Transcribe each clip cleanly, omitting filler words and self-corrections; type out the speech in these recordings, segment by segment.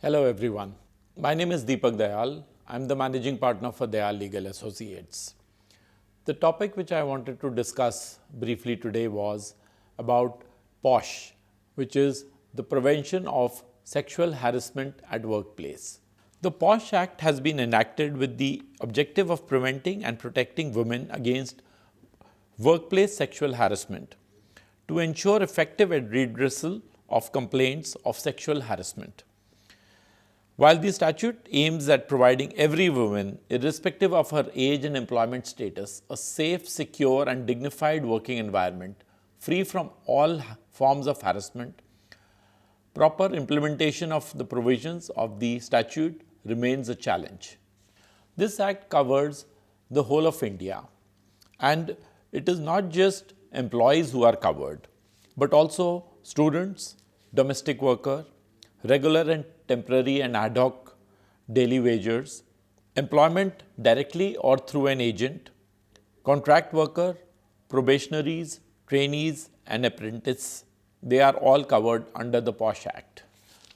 Hello everyone. My name is Dayal. I am the managing partner for Dayal Legal Associates. The topic which I wanted to discuss briefly today was about POSH, which is the prevention of sexual harassment at workplace. The POSH Act has been enacted with the objective of preventing and protecting women against workplace sexual harassment to ensure effective redressal of complaints of sexual harassment. While the statute aims at providing every woman, irrespective of her age and employment status, a safe, secure and dignified working environment free from all forms of harassment, proper implementation of the provisions of the statute remains a challenge. This Act covers the whole of India, and it is not just employees who are covered, but also students, domestic worker, regular and temporary and ad hoc daily wagers, employment directly or through an agent, contract worker, probationaries, trainees and apprentices. They are all covered under the POSH Act.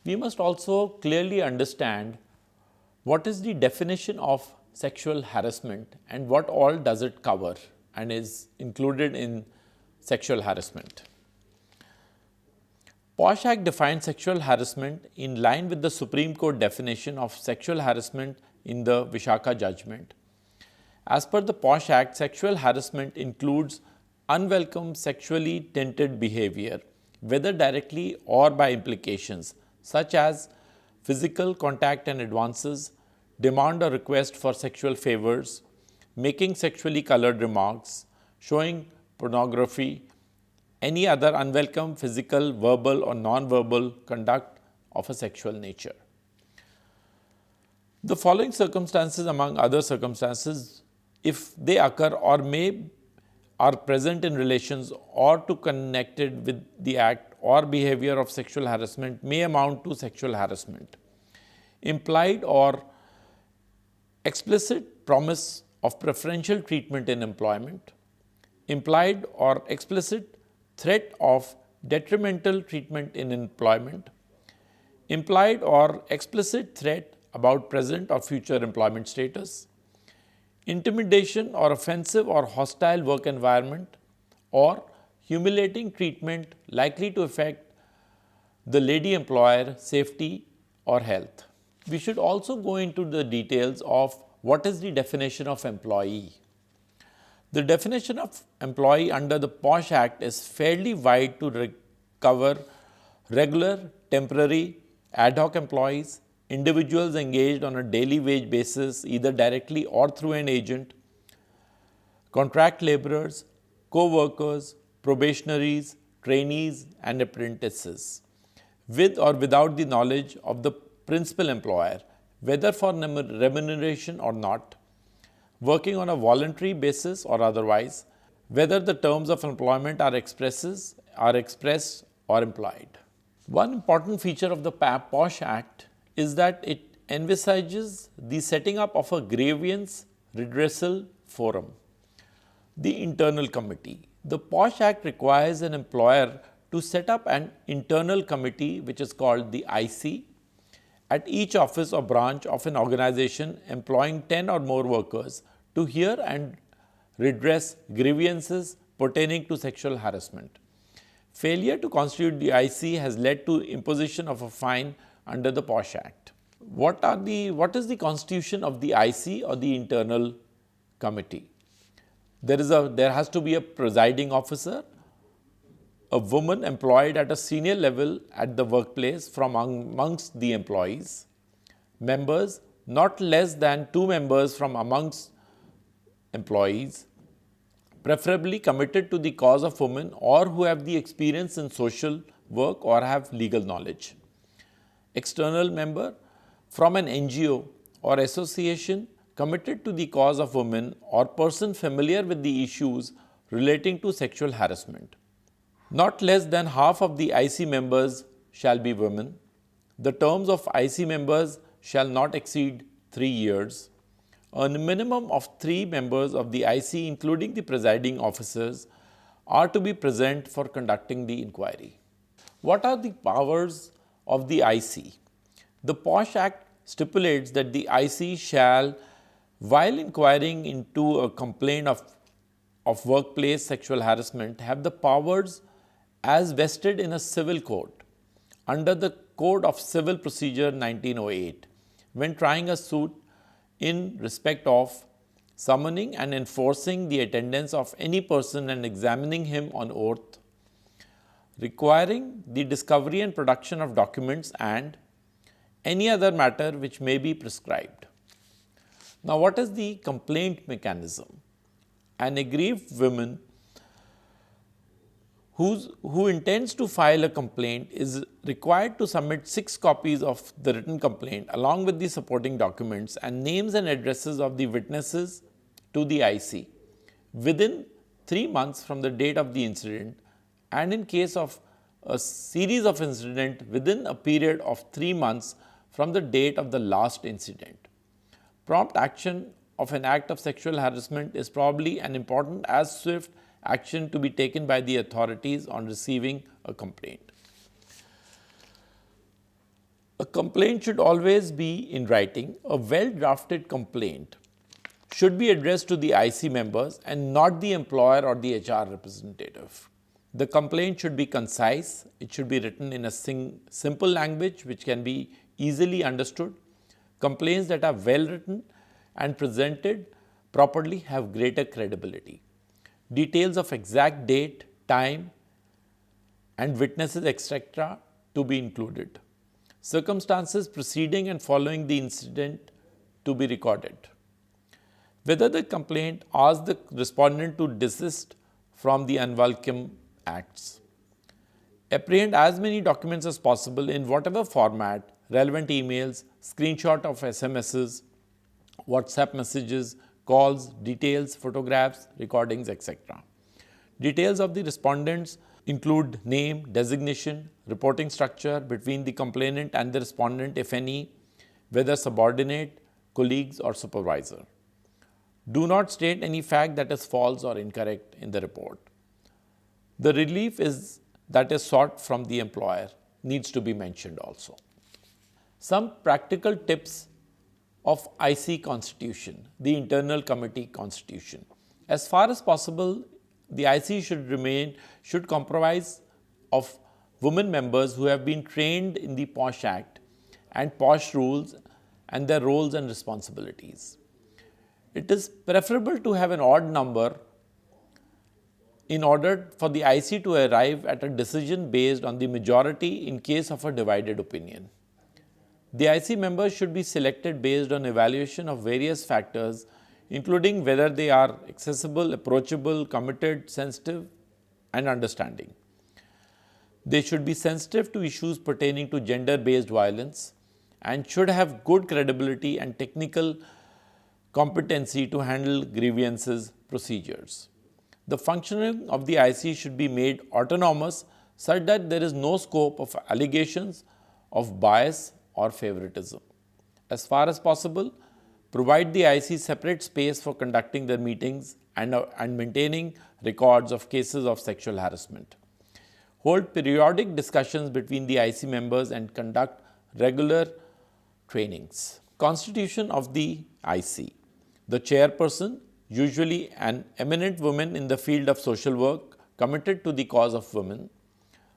We must also clearly understand what is the definition of sexual harassment and what all does it cover and is included in sexual harassment. POSH Act defines sexual harassment in line with the Supreme Court definition of sexual harassment in the Vishaka judgment. As per the POSH Act, sexual harassment includes unwelcome sexually tinted behavior, whether directly or by implications, such as physical contact and advances, demand or request for sexual favors, making sexually colored remarks, showing pornography, any other unwelcome physical, verbal or non-verbal conduct of a sexual nature. The following circumstances, among other circumstances, if they occur or are present in relations or to connected with the act or behavior of sexual harassment, may amount to sexual harassment. Implied or explicit promise of preferential treatment in employment, implied or explicit threat of detrimental treatment in employment, implied or explicit threat about present or future employment status, intimidation or offensive or hostile work environment, or humiliating treatment likely to affect the lady employer safety or health. We should also go into the details of what is the definition of employee. The definition of employee under the POSH Act is fairly wide to cover regular, temporary, ad hoc employees, individuals engaged on a daily wage basis either directly or through an agent, contract laborers, co-workers, probationaries, trainees and apprentices, with or without the knowledge of the principal employer, whether for remuneration or not, working on a voluntary basis or otherwise, whether the terms of employment are expressed or implied. One important feature of the POSH Act is that it envisages the setting up of a grievance redressal forum, the internal committee. The POSH Act requires an employer to set up an internal committee, which is called the IC, at each office or branch of an organization employing 10 or more workers to hear and redress grievances pertaining to sexual harassment. Failure to constitute the IC has led to imposition of a fine under the POSH Act. What is the constitution of the IC or the internal committee? There has to be a presiding officer, a woman employed at a senior level at the workplace from amongst the employees, members, not less than 2 members from amongst employees, preferably committed to the cause of women or who have the experience in social work or have legal knowledge. External member from an NGO or association committed to the cause of women or person familiar with the issues relating to sexual harassment. Not less than half of the IC members shall be women. The terms of IC members shall not exceed 3 years. A minimum of 3 members of the IC, including the presiding officers, are to be present for conducting the inquiry. What are the powers of the IC? The POSH Act stipulates that the IC shall, while inquiring into a complaint of workplace sexual harassment, have the powers as vested in a civil court under the Code of Civil Procedure 1908 when trying a suit in respect of summoning and enforcing the attendance of any person and examining him on oath, requiring the discovery and production of documents and any other matter which may be prescribed. Now, what is the complaint mechanism? An aggrieved woman who intends to file a complaint is required to submit 6 copies of the written complaint along with the supporting documents and names and addresses of the witnesses to the IC within 3 months from the date of the incident, and in case of a series of incidents within a period of 3 months from the date of the last incident. Prompt action of an act of sexual harassment is probably an important as swift action to be taken by the authorities on receiving a complaint. A complaint should always be in writing. A well-drafted complaint should be addressed to the IC members and not the employer or the HR representative. The complaint should be concise. It should be written in a simple language which can be easily understood. Complaints that are well written and presented properly have greater credibility. Details of exact date, time, and witnesses, etc., to be included. Circumstances preceding and following the incident to be recorded. Whether the complaint asks the respondent to desist from the unwelcome acts. Apprehend as many documents as possible in whatever format, relevant emails, screenshot of SMSs, WhatsApp messages, calls, details, photographs, recordings, etc. Details of the respondents include name, designation, reporting structure between the complainant and the respondent, if any, whether subordinate, colleagues, or supervisor. Do not state any fact that is false or incorrect in the report. The relief that is sought from the employer needs to be mentioned also. Some practical tips of IC constitution, the internal committee constitution. As far as possible, the IC should comprise of women members who have been trained in the POSH Act and POSH rules and their roles and responsibilities. It is preferable to have an odd number in order for the IC to arrive at a decision based on the majority in case of a divided opinion. The IC members should be selected based on evaluation of various factors, including whether they are accessible, approachable, committed, sensitive, and understanding. They should be sensitive to issues pertaining to gender-based violence and should have good credibility and technical competency to handle grievances procedures. The functioning of the IC should be made autonomous such that there is no scope of allegations of bias or favoritism. As far as possible, provide the IC separate space for conducting their meetings and maintaining records of cases of sexual harassment. Hold periodic discussions between the IC members and conduct regular trainings. Constitution of the IC. The chairperson, usually an eminent woman in the field of social work, committed to the cause of women.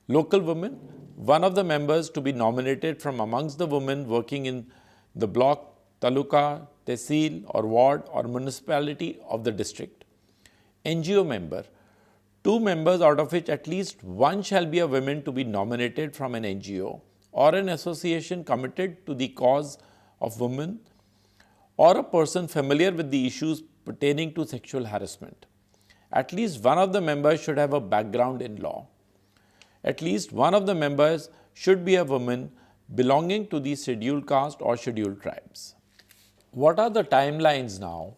Local women, one of the members to be nominated from amongst the women working in the block, taluka, tehsil or ward or municipality of the district. NGO member, 2 members out of which at least one shall be a woman to be nominated from an NGO or an association committed to the cause of women or a person familiar with the issues pertaining to sexual harassment. At least one of the members should have a background in law. At least one of the members should be a woman belonging to the scheduled caste or scheduled tribes. What are the timelines now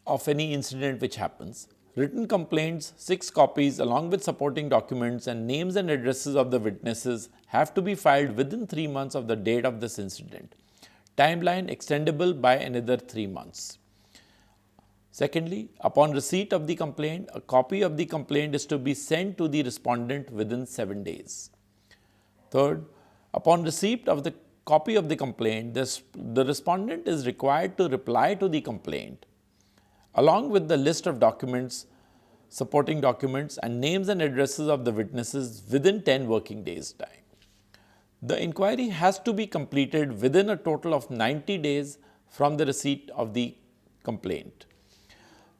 of any incident which happens? Written complaints, 6 copies along with supporting documents and names and addresses of the witnesses have to be filed within 3 months of the date of this incident. Timeline extendable by another 3 months. Secondly, upon receipt of the complaint, a copy of the complaint is to be sent to the respondent within 7 days. Third, upon receipt of the copy of the complaint, the respondent is required to reply to the complaint along with the list of documents, supporting documents and names and addresses of the witnesses within 10 working days time. The inquiry has to be completed within a total of 90 days from the receipt of the complaint.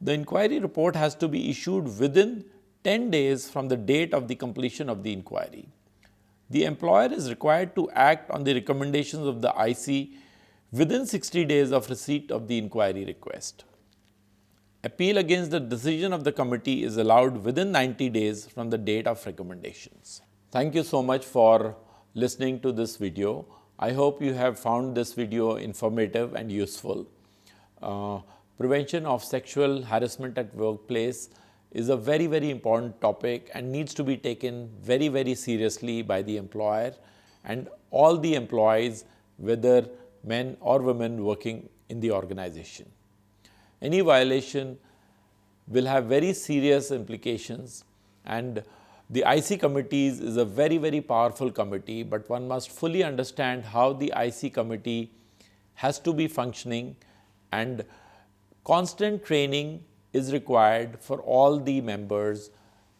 The inquiry report has to be issued within 10 days from the date of the completion of the inquiry. The employer is required to act on the recommendations of the IC within 60 days of receipt of the inquiry request. Appeal against the decision of the committee is allowed within 90 days from the date of recommendations. Thank you so much for listening to this video. I hope you have found this video informative and useful. Prevention of sexual harassment at workplace is a very, very important topic and needs to be taken very, very seriously by the employer and all the employees, whether men or women working in the organization. Any violation will have very serious implications, and the IC committees is a very, very powerful committee, but one must fully understand how the IC committee has to be functioning, and constant training is required for all the members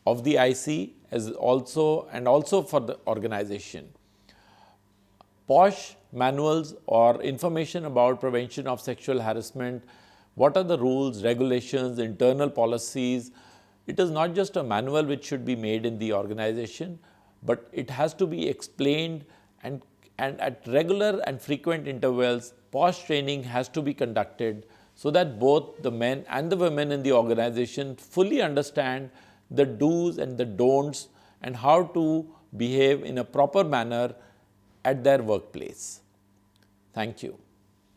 of the IC and also for the organization. POSH manuals or information about prevention of sexual harassment, what are the rules, regulations, internal policies. It is not just a manual which should be made in the organization, but it has to be explained, and at regular and frequent intervals, POSH training has to be conducted so that both the men and the women in the organization fully understand the do's and the don'ts and how to behave in a proper manner at their workplace. Thank you.